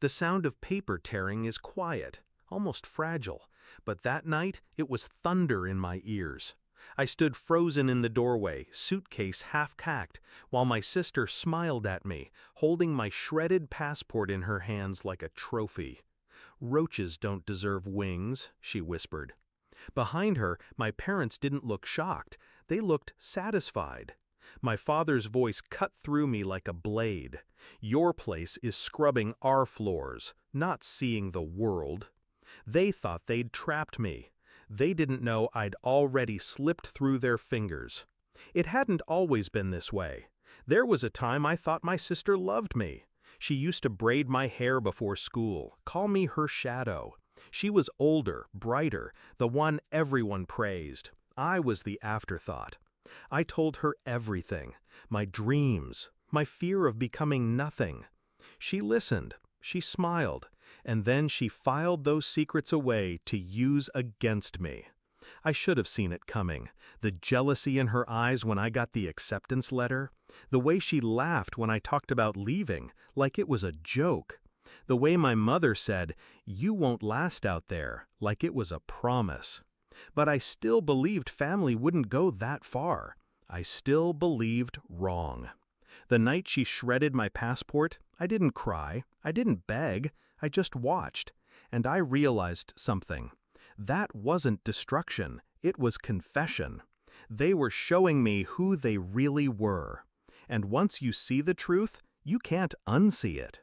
The sound of paper tearing is quiet, almost fragile, but that night it was thunder in my ears. I stood frozen in the doorway, suitcase half-cocked, while my sister smiled at me, holding my shredded passport in her hands like a trophy. "Roaches don't deserve wings," she whispered. Behind her, my parents didn't look shocked, they looked satisfied. My father's voice cut through me like a blade. "Your place is scrubbing our floors, not seeing the world." They thought they'd trapped me. They didn't know I'd already slipped through their fingers. It hadn't always been this way. There was a time I thought my sister loved me. She used to braid my hair before school, call me her shadow. She was older, brighter, the one everyone praised. I was the afterthought. I told her everything, my dreams, my fear of becoming nothing. She listened, she smiled, and then she filed those secrets away to use against me. I should have seen it coming. The jealousy in her eyes when I got the acceptance letter. The way she laughed when I talked about leaving, like it was a joke. The way my mother said, "You won't last out there," like it was a promise. But I still believed family wouldn't go that far. I still believed wrong. The night she shredded my passport, I didn't cry, I didn't beg, I just watched. And I realized something. That wasn't destruction, it was confession. They were showing me who they really were. And once you see the truth, you can't unsee it.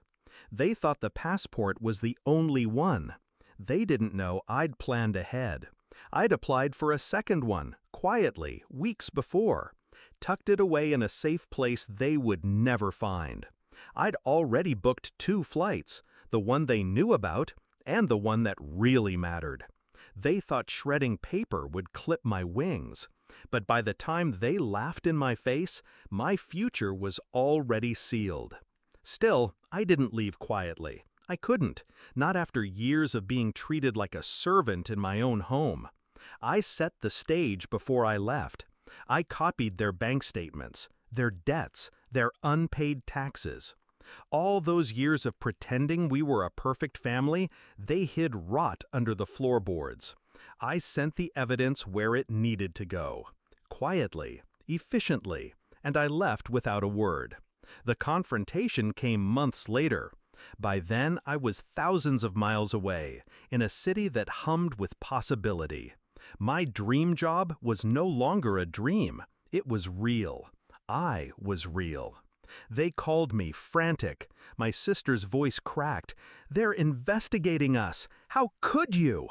They thought the passport was the only one. They didn't know I'd planned ahead. I'd applied for a second one, quietly, weeks before. Tucked it away in a safe place they would never find. I'd already booked 2 flights, the one they knew about and the one that really mattered. They thought shredding paper would clip my wings. But by the time they laughed in my face, my future was already sealed. Still, I didn't leave quietly. I couldn't, not after years of being treated like a servant in my own home. I set the stage before I left. I copied their bank statements, their debts, their unpaid taxes. All those years of pretending we were a perfect family, they hid rot under the floorboards. I sent the evidence where it needed to go. Quietly, efficiently, and I left without a word. The confrontation came months later. By then, I was thousands of miles away, in a city that hummed with possibility. My dream job was no longer a dream. It was real. I was real. They called me frantic. My sister's voice cracked. "They're investigating us. How could you?"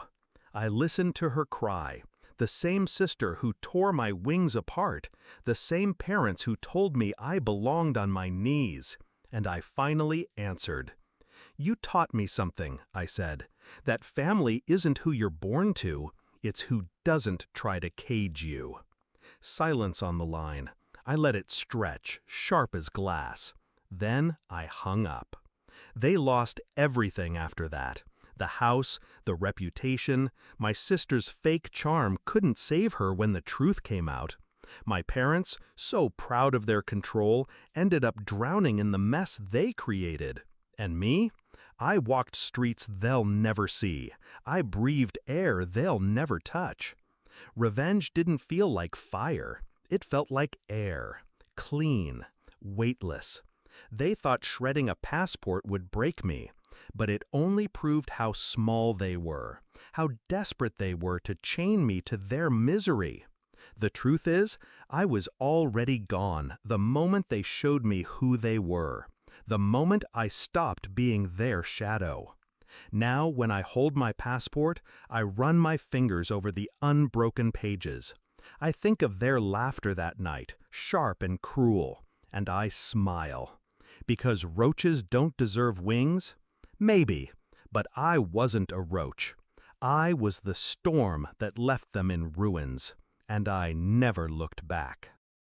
I listened to her cry. The same sister who tore my wings apart. The same parents who told me I belonged on my knees. And I finally answered. "You taught me something," I said. "That family isn't who you're born to. It's who doesn't try to cage you." Silence on the line. I let it stretch, sharp as glass. Then I hung up. They lost everything after that. The house, the reputation, my sister's fake charm couldn't save her when the truth came out. My parents, so proud of their control, ended up drowning in the mess they created. And me? I walked streets they'll never see. I breathed air they'll never touch. Revenge didn't feel like fire. It felt like air, clean, weightless. They thought shredding a passport would break me, but it only proved how small they were, how desperate they were to chain me to their misery. The truth is, I was already gone the moment they showed me who they were, the moment I stopped being their shadow. Now, when I hold my passport, I run my fingers over the unbroken pages. I think of their laughter that night, sharp and cruel, and I smile. Because roaches don't deserve wings? Maybe, but I wasn't a roach. I was the storm that left them in ruins, and I never looked back.